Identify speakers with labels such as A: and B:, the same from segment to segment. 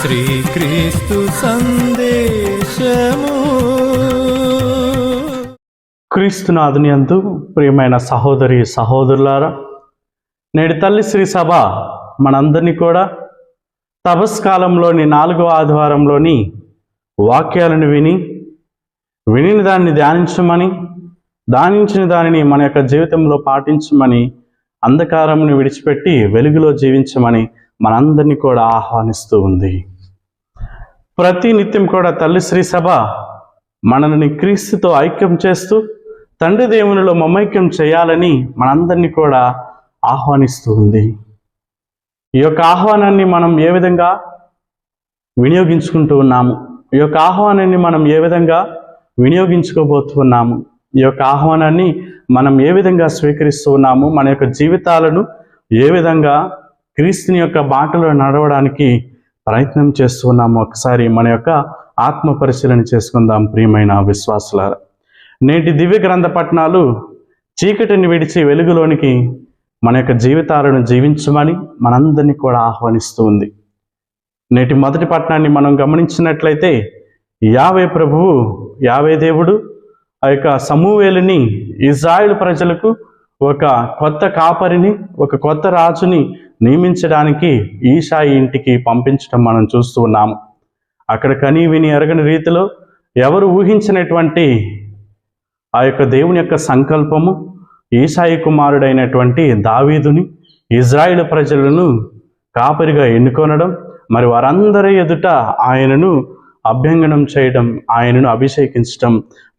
A: శ్రీక్రీస్తు సందేశము.
B: క్రీస్తునాథుని యందు ప్రియమైన సహోదరి సహోదరులారా, నేటి తల్లి శ్రీ సభ మనందరినీ కూడా తపస్కాలంలోని 4వ ఆదివారంలోని వాక్యాలను విని దాన్ని ధ్యానించమని, ధ్యానించిన దానిని మన యొక్క జీవితంలో పాటించమని, అంధకారమును విడిచిపెట్టి వెలుగులో జీవించమని మనందరినీ కూడా ఆహ్వానిస్తూ ఉంది. ప్రతి నిత్యం కూడా తల్లి శ్రీ సభ మనల్ని క్రీస్తుతో ఐక్యం చేస్తూ తండ్రి దేవునిలో మమైక్యం చేయాలని మనందరినీ కూడా ఆహ్వానిస్తూ ఉంది. ఈ యొక్క ఆహ్వానాన్ని మనం ఏ విధంగా వినియోగించుకుంటూ ఉన్నాము? ఈ యొక్క ఆహ్వానాన్ని మనం ఏ విధంగా వినియోగించుకోబోతున్నాము? ఈ యొక్క ఆహ్వానాన్ని మనం ఏ విధంగా స్వీకరిస్తూ ఉన్నాము? మన యొక్క జీవితాలను ఏ విధంగా క్రీస్తుని యొక్క బాటలో నడవడానికి ప్రయత్నం చేస్తూ ఉన్నాము? ఒకసారి మన యొక్క ఆత్మ పరిశీలన చేసుకుందాం ప్రియమైన విశ్వాసులారా. నేటి దివ్య గ్రంథ పఠనాలు చీకటిని విడిచి వెలుగులోనికి మన యొక్క జీవితాలను జీవించమని మనందరినీ కూడా ఆహ్వానిస్తూ ఉంది. నేటి మొదటి పట్టణాన్ని మనం గమనించినట్లయితే యావే ప్రభువు, యావే దేవుడు ఆ యొక్క సమూయేలుని ఇజ్రాయేలు ప్రజలకు ఒక కొత్త కాపరిని, ఒక కొత్త రాజుని నియమించడానికి ఈశాయి ఇంటికి పంపించడం మనం చూస్తూ ఉన్నాము. అక్కడ కని విని ఎరగని రీతిలో ఎవరు ఊహించినటువంటి ఆ యొక్క దేవుని యొక్క సంకల్పము ఈశాయి కుమారుడైనటువంటి దావీదుని ఇజ్రాయేలు ప్రజలను కాపరిగా ఎన్నుకొనడం, మరి వారందరి ఎదుట ఆయనను అభ్యంగనం చేయడం, ఆయనను అభిషేకించడం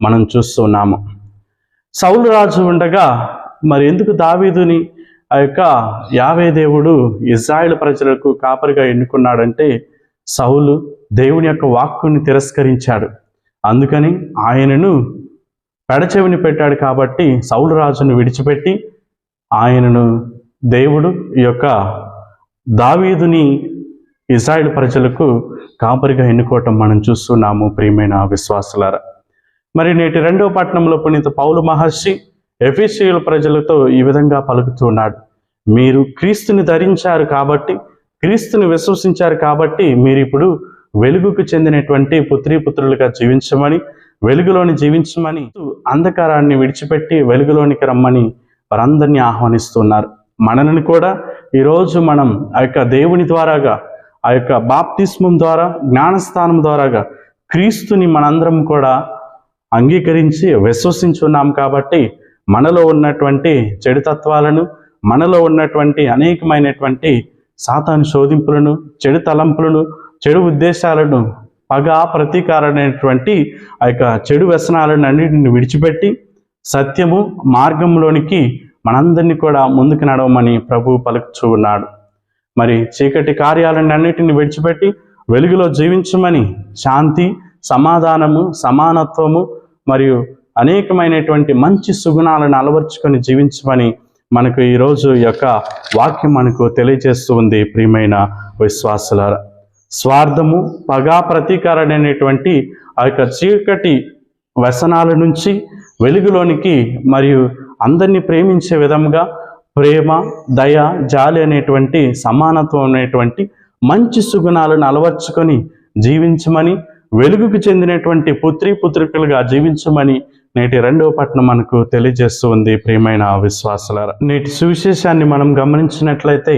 B: మనం చూస్తున్నాము. సౌలు రాజు ఉండగా మరి ఎందుకు దావీదుని ఆ యొక్క యావే దేవుడు ఇజ్రాయేలు ప్రజలకు కాపరిగా ఎన్నుకున్నాడంటే, సౌలు దేవుని యొక్క వాక్కుని తిరస్కరించాడు. అందుకని ఆయనను పెడచెవిని పెట్టాడు. కాబట్టి సౌలు రాజును విడిచిపెట్టి ఆయనను దేవుడు ఈ యొక్క దావీదుని ఇజ్రాయేలు ప్రజలకు కాపరిగా ఎన్నుకోవటం మనం చూస్తున్నాము ప్రియమైన విశ్వాసులారా. మరి నేటి 2వ పట్టణంలో పునీత పౌలు మహర్షి ఎఫెసీయుల ప్రజలతో ఈ విధంగా పలుకుతూ ఉన్నాడు. మీరు క్రీస్తుని ధరించారు కాబట్టి, క్రీస్తుని విశ్వసించారు కాబట్టి మీరు ఇప్పుడు వెలుగుకు చెందినటువంటి పుత్రులుగా జీవించమని, వెలుగులోని జీవించమని, అంధకారాన్ని విడిచిపెట్టి వెలుగులోనికి రమ్మని వారందరినీ ఆహ్వానిస్తున్నారు. మనల్ని కూడా ఈరోజు మనం ఆ యొక్క దేవుని ద్వారాగా, ఆ యొక్క బాప్తిస్మం ద్వారా, జ్ఞానస్థానం ద్వారాగా క్రీస్తుని మనందరం కూడా అంగీకరించి విశ్వసించున్నాం. కాబట్టి మనలో ఉన్నటువంటి చెడు తత్వాలను, మనలో ఉన్నటువంటి అనేకమైనటువంటి సాతాను శోధింపులను, చెడు తలంపులను, చెడు ఉద్దేశాలను, పగ ప్రతీకారమైనటువంటి ఆ యొక్క చెడు వ్యసనాలను అన్నిటిని విడిచిపెట్టి సత్యము మార్గంలోనికి మనందరినీ కూడా ముందుకు నడవమని ప్రభువు పలుకుతూ ఉన్నాడు. మరి చీకటి కార్యాలను అన్నిటిని విడిచిపెట్టి వెలుగులో జీవించమని, శాంతి, సమాధానము, సమానత్వము మరియు అనేకమైనటువంటి మంచి సుగుణాలను అలవర్చుకొని జీవించమని మనకు ఈరోజు యొక్క వాక్యం మనకు తెలియజేస్తూ ఉంది. ప్రియమైన విశ్వాసులారా, స్వార్థము, పగా ప్రతీకారమైనటువంటి ఆ యొక్క చీకటి వ్యసనాల నుంచి వెలుగులోనికి మరియు అందరినీ ప్రేమించే విధంగా ప్రేమ, దయ, జాలి అనేటువంటి సమానత్వం అనేటువంటి మంచి సుగుణాలను అలవర్చుకొని జీవించమని, వెలుగుకు చెందినటువంటి పుత్రికలుగా జీవించమని నేటి 2వ పట్టణం మనకు తెలియజేస్తూ ఉంది. ప్రియమైన విశ్వాసులారా, నేటి సువిశేషాన్ని మనం గమనించినట్లయితే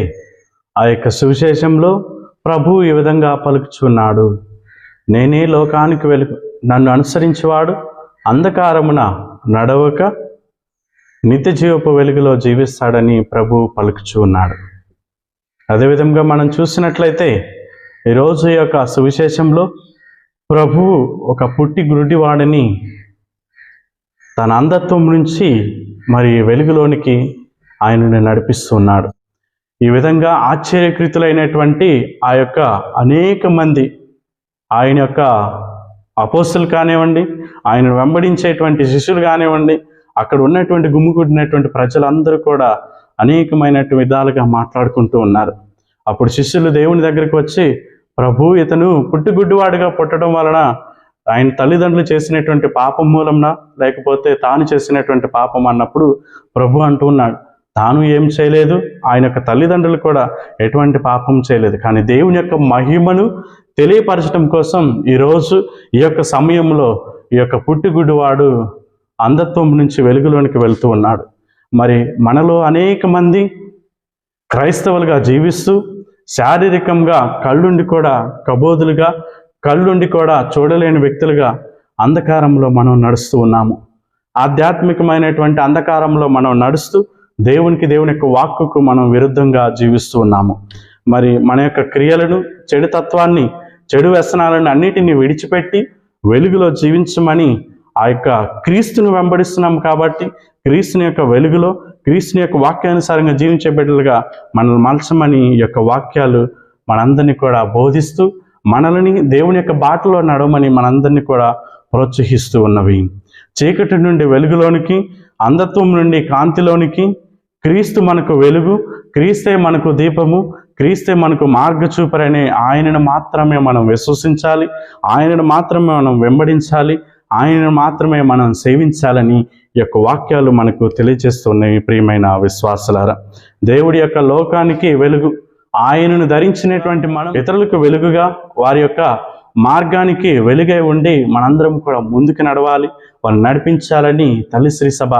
B: ఆ యొక్క సువిశేషంలో ప్రభువు ఈ విధంగా పలుకుచున్నాడు. నేనే లోకానికి వెలుగు, నన్ను అనుసరించేవాడు అంధకారమున నడవక నిత్య జీవపు వెలుగులో జీవిస్తాడని ప్రభువు పలుకుచూ ఉన్నాడు. అదేవిధంగా మనం చూసినట్లయితే ఈరోజు ఈ యొక్క సువిశేషంలో ప్రభువు ఒక పుట్టి గురుడివాడిని తన అంధత్వం నుంచి మరి వెలుగులోనికి ఆయనను నడిపిస్తున్నాడు. ఈ విధంగా ఆశ్చర్యకృతులైనటువంటి ఆ యొక్క అనేక మంది ఆయన యొక్క అపోస్తులు కానివ్వండి, ఆయన వెంబడించేటువంటి శిష్యులు కానివ్వండి, అక్కడ ఉన్నటువంటి గుమ్ముకూడినటువంటి ప్రజలందరూ కూడా అనేకమైనటువంటి విధాలుగా మాట్లాడుకుంటూ ఉన్నారు. అప్పుడు శిష్యులు దేవుని దగ్గరికి వచ్చి, ప్రభు ఇతను పుట్టుగుడ్డివాడిగా పుట్టడం వలన ఆయన తల్లిదండ్రులు చేసినటువంటి పాపం మూలంనా, లేకపోతే తాను చేసినటువంటి పాపం అన్నప్పుడు ప్రభు అంటూ ఉన్నాడు, తాను ఏం చేయలేదు, ఆయన యొక్క తల్లిదండ్రులు కూడా ఎటువంటి పాపం చేయలేదు. కానీ దేవుని యొక్క మహిమను తెలియపరచడం కోసం ఈరోజు ఈ యొక్క సమయంలో ఈ యొక్క పుట్టిగుడ్డివాడు అంధత్వం నుంచి వెలుగులోనికి వెళ్తూ ఉన్నాడు. మరి మనలో అనేక మంది క్రైస్తవులుగా జీవిస్తూ శారీరకంగా కళ్ళుండి కూడా కబోదులుగా, కళ్ళుండి కూడా చూడలేని వ్యక్తులుగా అంధకారంలో మనం నడుస్తూ ఉన్నాము. ఆధ్యాత్మికమైనటువంటి అంధకారంలో మనం నడుస్తూ దేవుని యొక్క వాక్కుకు మనం విరుద్ధంగా జీవిస్తూ ఉన్నాము. మరి మన యొక్క క్రియలను, చెడు తత్వాన్ని, చెడు వ్యసనాలను అన్నిటినీ విడిచిపెట్టి వెలుగులో జీవించమని ఆ యొక్క క్రీస్తుని వెంబడిస్తున్నాం కాబట్టి క్రీస్తుని యొక్క వెలుగులో, క్రీస్తుని యొక్క వాక్యానుసారంగా జీవించే బిడ్డలుగా మనల్ని మలచమని ఈ యొక్క వాక్యాలు మనందరినీ కూడా బోధిస్తూ మనల్ని దేవుని యొక్క బాటలో నడవమని మనందరినీ కూడా ప్రోత్సహిస్తూ ఉన్నవి. చీకటి నుండి వెలుగులోనికి, అంధత్వం నుండి కాంతిలోనికి క్రీస్తు మనకు వెలుగు, క్రీస్తే మనకు దీపము, క్రీస్తే మనకు మార్గచూపరనే ఆయనను మాత్రమే మనం విశ్వసించాలి, ఆయనను మాత్రమే మనం వెంబడించాలి, ఆయనను మాత్రమే మనం సేవించాలని ఈ యొక్క వాక్యాలు మనకు తెలియజేస్తున్నాయి. ప్రియమైన విశ్వాసులారా, దేవుడి యొక్క లోకానికి వెలుగు, ఆయనను ధరించినటువంటి మనం ఇతరులకు వెలుగుగా, వారి యొక్క మార్గానికి వెలుగై ఉండి మనందరం కూడా ముందుకు నడవాలి, వాళ్ళు నడిపించాలని తల్లి శ్రీ సభ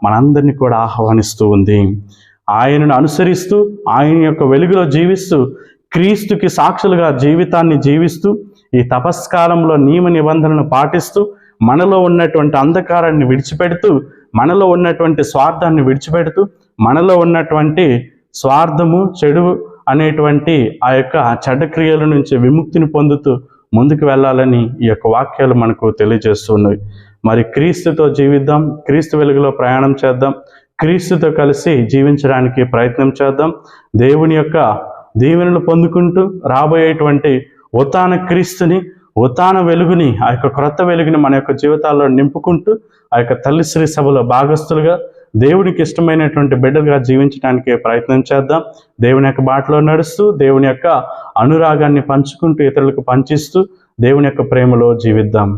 B: మనందరినీ కూడా ఆహ్వానిస్తూ ఉంది. ఆయనను అనుసరిస్తూ, ఆయన యొక్క వెలుగులో జీవిస్తూ, క్రీస్తుకి సాక్షులుగా జీవితాన్ని జీవిస్తూ, ఈ తపస్కాలంలో నియమ నిబంధనలను పాటిస్తూ, మనలో ఉన్నటువంటి అంధకారాన్ని విడిచిపెడుతూ, మనలో ఉన్నటువంటి స్వార్థాన్ని విడిచిపెడుతూ, మనలో ఉన్నటువంటి స్వార్థము, చెడు అనేటువంటి ఆ యొక్క చెడ్డ క్రియల నుంచి విముక్తిని పొందుతూ ముందుకు వెళ్ళాలని ఈ యొక్క వాక్యాలు మనకు తెలియజేస్తున్నాయి. మరి క్రీస్తుతో జీవిద్దాం, క్రీస్తు వెలుగులో ప్రయాణం చేద్దాం, క్రీస్తుతో కలిసి జీవించడానికి ప్రయత్నం చేద్దాం. దేవుని యొక్క దీవెనలు పొందుకుంటూ రాబోయేటువంటి ఉత్థాన క్రీస్తుని, ఉత్థాన వెలుగుని, ఆ యొక్క క్రొత్త వెలుగుని మన యొక్క జీవితాల్లో నింపుకుంటూ ఆ యొక్క తల్లి శ్రీ సభలో భాగస్తులుగా దేవునికి ఇష్టమైనటువంటి బిడ్డలుగా జీవించడానికి ప్రయత్నం చేద్దాం. దేవుని యొక్క బాటలో నడుస్తూ, దేవుని యొక్క అనురాగాన్ని పంచుకుంటూ, ఇతరులకు పంచిస్తూ దేవుని యొక్క ప్రేమలో జీవిద్దాం.